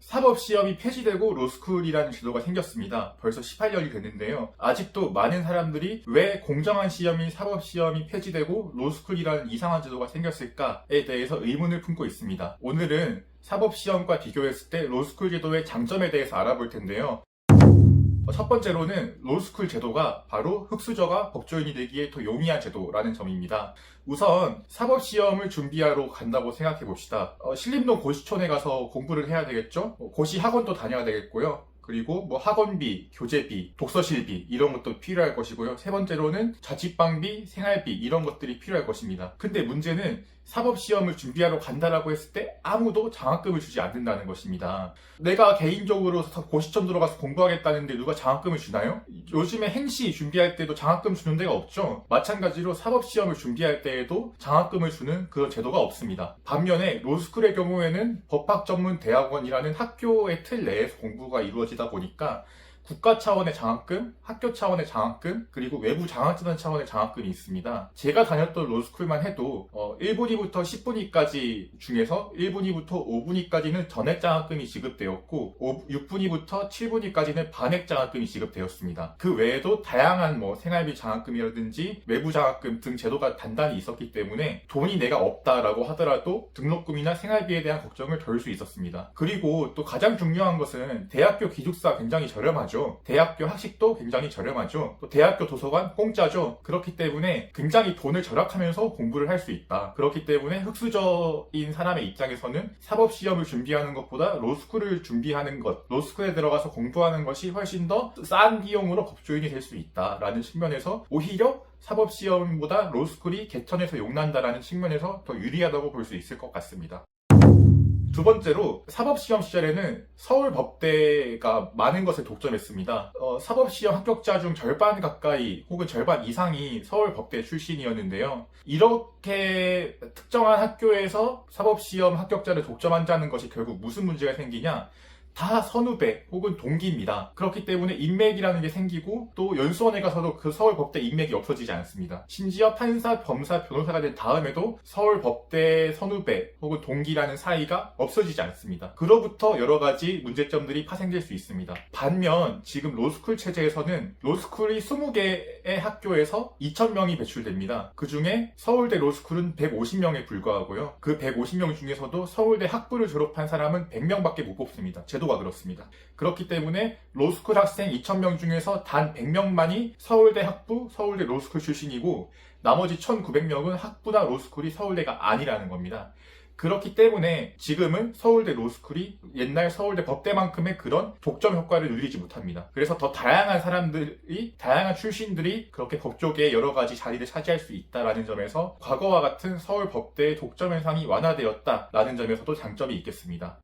사법시험이 폐지되고 로스쿨이라는 제도가 생겼습니다. 벌써 18년이 됐는데요. 아직도 많은 사람들이 왜 공정한 시험인 사법시험이 폐지되고 로스쿨이라는 이상한 제도가 생겼을까에 대해서 의문을 품고 있습니다. 오늘은 사법시험과 비교했을 때 로스쿨 제도의 장점에 대해서 알아볼 텐데요. 첫 번째로는 로스쿨 제도가 바로 흑수저가 법조인이 되기에 더 용이한 제도라는 점입니다. 우선 사법시험을 준비하러 간다고 생각해 봅시다. 신림동 고시촌에 가서 공부를 해야 되겠죠? 고시 학원도 다녀야 되겠고요. 그리고 학원비, 교재비, 독서실비 이런 것도 필요할 것이고요. 세 번째로는 자취방비, 생활비 이런 것들이 필요할 것입니다. 근데 문제는 사법시험을 준비하러 간다라고 했을 때 아무도 장학금을 주지 않는다는 것입니다. 내가 개인적으로 고시촌 들어가서 공부하겠다는데 누가 장학금을 주나요? 요즘에 행시 준비할 때도 장학금 주는 데가 없죠. 마찬가지로 사법시험을 준비할 때에도 장학금을 주는 그런 제도가 없습니다. 반면에 로스쿨의 경우에는 법학전문대학원이라는 학교의 틀 내에서 공부가 이루어지다 보니까 국가 차원의 장학금, 학교 차원의 장학금, 그리고 외부 장학재단 차원의 장학금이 있습니다. 제가 다녔던 로스쿨만 해도 1분위부터 10분위까지 중에서 1분위부터 5분위까지는 전액 장학금이 지급되었고 6분위부터 7분위까지는 반액 장학금이 지급되었습니다. 그 외에도 다양한 생활비 장학금이라든지 외부 장학금 등 제도가 단단히 있었기 때문에 돈이 내가 없다라고 하더라도 등록금이나 생활비에 대한 걱정을 덜 수 있었습니다. 그리고 또 가장 중요한 것은 대학교 기숙사 굉장히 저렴하죠. 대학교 학식도 굉장히 저렴하죠. 또 대학교 도서관 공짜죠. 그렇기 때문에 굉장히 돈을 절약하면서 공부를 할 수 있다. 그렇기 때문에 흑수저인 사람의 입장에서는 사법시험을 준비하는 것보다 로스쿨을 준비하는 것, 로스쿨에 들어가서 공부하는 것이 훨씬 더 싼 비용으로 법조인이 될 수 있다라는 측면에서 오히려 사법시험보다 로스쿨이 개천에서 용난다라는 측면에서 더 유리하다고 볼 수 있을 것 같습니다. 두 번째로 사법시험 시절에는 서울법대가 많은 것을 독점했습니다. 사법시험 합격자 중 절반 가까이 혹은 절반 이상이 서울법대 출신이었는데요. 이렇게 특정한 학교에서 사법시험 합격자를 독점한다는 것이 결국 무슨 문제가 생기냐? 다 선후배 혹은 동기입니다. 그렇기 때문에 인맥이라는 게 생기고 또 연수원에 가서도 그 서울법대 인맥이 없어지지 않습니다. 심지어 판사, 검사, 변호사가 된 다음에도 서울법대 선후배 혹은 동기라는 사이가 없어지지 않습니다. 그로부터 여러 가지 문제점들이 파생될 수 있습니다. 반면 지금 로스쿨 체제에서는 로스쿨이 20개의 학교에서 2,000명이 배출됩니다. 그 중에 서울대 로스쿨은 150명에 불과하고요. 그 150명 중에서도 서울대 학부를 졸업한 사람은 100명밖에 못 뽑습니다. 제도가 그렇습니다. 그렇기 때문에 로스쿨 학생 2,000명 중에서 단 100명만이 서울대 학부, 서울대 로스쿨 출신이고 나머지 1,900명은 학부나 로스쿨이 서울대가 아니라는 겁니다. 그렇기 때문에 지금은 서울대 로스쿨이 옛날 서울대 법대만큼의 그런 독점 효과를 누리지 못합니다. 그래서 더 다양한 사람들이, 다양한 출신들이 그렇게 법조계에 여러 가지 자리를 차지할 수 있다는 점에서 과거와 같은 서울 법대의 독점 현상이 완화되었다라는 점에서도 장점이 있겠습니다.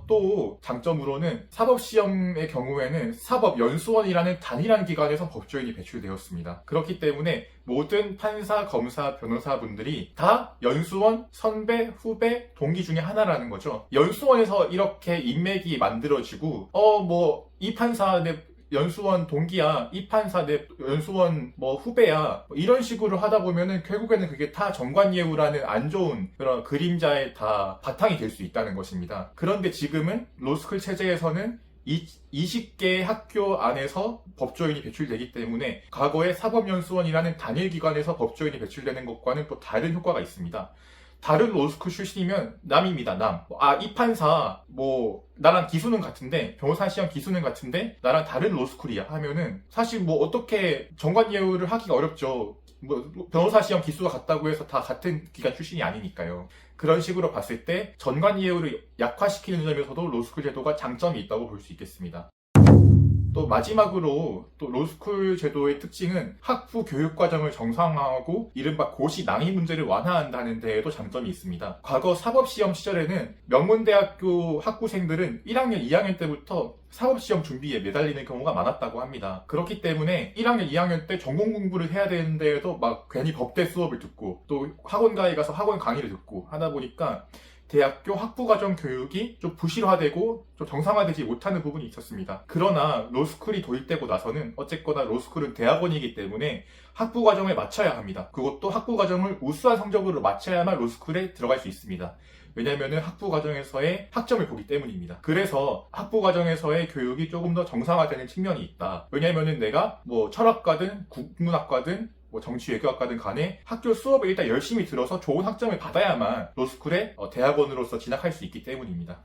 또 장점으로는 사법시험의 경우에는 사법연수원이라는 단일한 기관에서 법조인이 배출되었습니다. 그렇기 때문에 모든 판사, 검사, 변호사분들이 다 연수원, 선배, 후배, 동기 중에 하나라는 거죠. 연수원에서 이렇게 인맥이 만들어지고 이 판사 내 연수원 동기야, 이 판사 내 연수원 후배야 이런 식으로 하다 보면은 결국에는 그게 다 정관예우라는 안 좋은 그런 그림자의 다 바탕이 될 수 있다는 것입니다. 그런데 지금은 로스쿨 체제에서는 20개의 학교 안에서 법조인이 배출되기 때문에 과거의 사법연수원이라는 단일 기관에서 법조인이 배출되는 것과는 또 다른 효과가 있습니다. 다른 로스쿨 출신이면 남입니다, 남. 이 판사, 나랑 기수는 같은데, 변호사 시험 기수는 같은데, 나랑 다른 로스쿨이야 하면은, 사실 어떻게 정관예우를 하기가 어렵죠. 변호사 시험 기수가 같다고 해서 다 같은 기관 출신이 아니니까요. 그런 식으로 봤을 때, 전관예우를 약화시키는 점에서도 로스쿨 제도가 장점이 있다고 볼 수 있겠습니다. 또 마지막으로 또 로스쿨 제도의 특징은 학부 교육 과정을 정상화하고 이른바 고시 낭비 문제를 완화한다는 데에도 장점이 있습니다. 과거 사법시험 시절에는 명문대학교 학부생들은 1학년, 2학년 때부터 사법시험 준비에 매달리는 경우가 많았다고 합니다. 그렇기 때문에 1학년, 2학년 때 전공 공부를 해야 되는데도 괜히 법대 수업을 듣고 또 학원가에 가서 학원 강의를 듣고 하다 보니까 대학교 학부과정 교육이 좀 부실화되고 좀 정상화되지 못하는 부분이 있었습니다. 그러나 로스쿨이 도입되고 나서는 어쨌거나 로스쿨은 대학원이기 때문에 학부과정을 마쳐야 합니다. 그것도 학부과정을 우수한 성적으로 마쳐야만 로스쿨에 들어갈 수 있습니다. 왜냐면은 학부 과정에서의 학점을 보기 때문입니다. 그래서 학부 과정에서의 교육이 조금 더 정상화되는 측면이 있다. 왜냐면은 내가 뭐 철학과든 국문학과든 뭐 정치외교학과든 간에 학교 수업을 일단 열심히 들어서 좋은 학점을 받아야만 로스쿨에 대학원으로서 진학할 수 있기 때문입니다.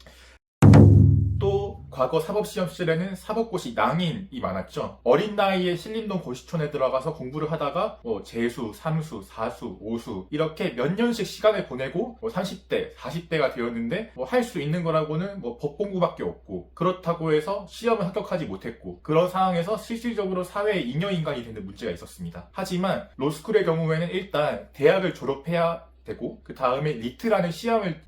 또 과거 사법시험 시절에는 사법고시 낭인이 많았죠. 어린 나이에 신림동 고시촌에 들어가서 공부를 하다가 재수, 삼수, 사수, 오수 이렇게 몇 년씩 시간을 보내고 30대, 40대가 되었는데 할 수 있는 거라고는 법 공부밖에 없고, 그렇다고 해서 시험을 합격하지 못했고, 그런 상황에서 실질적으로 사회의 잉여인간이 되는 문제가 있었습니다. 하지만 로스쿨의 경우에는 일단 대학을 졸업해야 되고 그 다음에 리트라는 시험을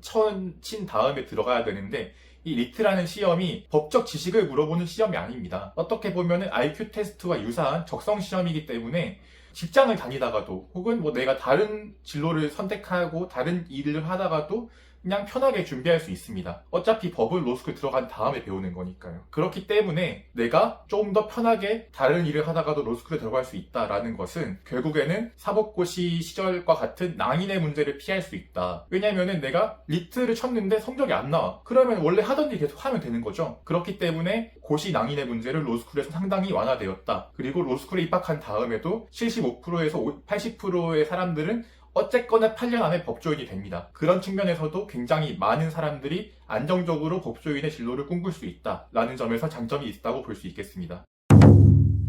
친 다음에 들어가야 되는데, 이 리트라는 시험이 법적 지식을 물어보는 시험이 아닙니다. 어떻게 보면 IQ 테스트와 유사한 적성 시험이기 때문에 직장을 다니다가도 혹은 내가 다른 진로를 선택하고 다른 일을 하다가도 그냥 편하게 준비할 수 있습니다. 어차피 법을 로스쿨 들어간 다음에 배우는 거니까요. 그렇기 때문에 내가 좀 더 편하게 다른 일을 하다가도 로스쿨에 들어갈 수 있다라는 것은 결국에는 사법고시 시절과 같은 낭인의 문제를 피할 수 있다. 왜냐면은 내가 리트를 쳤는데 성적이 안 나와. 그러면 원래 하던 일 계속 하면 되는 거죠. 그렇기 때문에 고시 낭인의 문제를 로스쿨에서 상당히 완화되었다. 그리고 로스쿨에 입학한 다음에도 75%에서 80%의 사람들은 어쨌거나 8년 안에 법조인이 됩니다. 그런 측면에서도 굉장히 많은 사람들이 안정적으로 법조인의 진로를 꿈꿀 수 있다라는 점에서 장점이 있다고 볼 수 있겠습니다.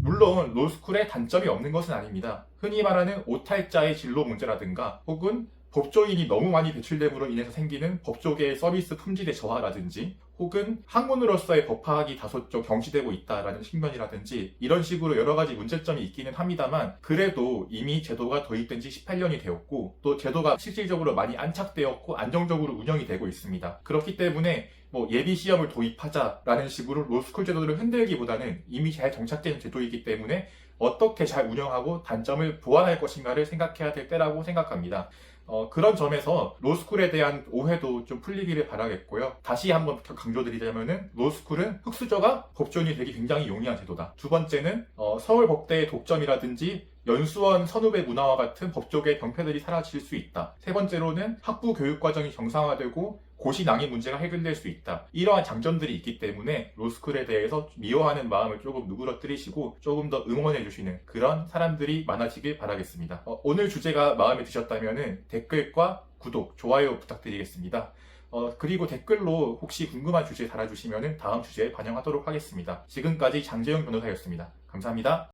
물론 로스쿨에 단점이 없는 것은 아닙니다. 흔히 말하는 오탈자의 진로 문제라든가 혹은 법조인이 너무 많이 배출됨으로 인해서 생기는 법조계의 서비스 품질의 저하라든지 혹은 학문으로서의 법학이 다소 좀 경시되고 있다라는 측면이라든지 이런 식으로 여러 가지 문제점이 있기는 합니다만, 그래도 이미 제도가 도입된 지 18년이 되었고 또 제도가 실질적으로 많이 안착되었고 안정적으로 운영이 되고 있습니다. 그렇기 때문에 예비 시험을 도입하자라는 식으로 로스쿨 제도를 흔들기보다는 이미 잘 정착된 제도이기 때문에 어떻게 잘 운영하고 단점을 보완할 것인가를 생각해야 될 때라고 생각합니다. 그런 점에서 로스쿨에 대한 오해도 좀 풀리기를 바라겠고요. 다시 한번 강조드리자면은 로스쿨은 흑수저가 법조인이 되기 굉장히 용이한 제도다. 두 번째는 서울법대의 독점이라든지 연수원 선후배 문화와 같은 법조계 병폐들이 사라질 수 있다. 세 번째로는 학부 교육 과정이 정상화되고 고시 낭인 문제가 해결될 수 있다. 이러한 장점들이 있기 때문에 로스쿨에 대해서 미워하는 마음을 조금 누그러뜨리시고 조금 더 응원해 주시는 그런 사람들이 많아지길 바라겠습니다. 오늘 주제가 마음에 드셨다면 댓글과 구독, 좋아요 부탁드리겠습니다. 그리고 댓글로 혹시 궁금한 주제 달아주시면 다음 주제에 반영하도록 하겠습니다. 지금까지 장재영 변호사였습니다. 감사합니다.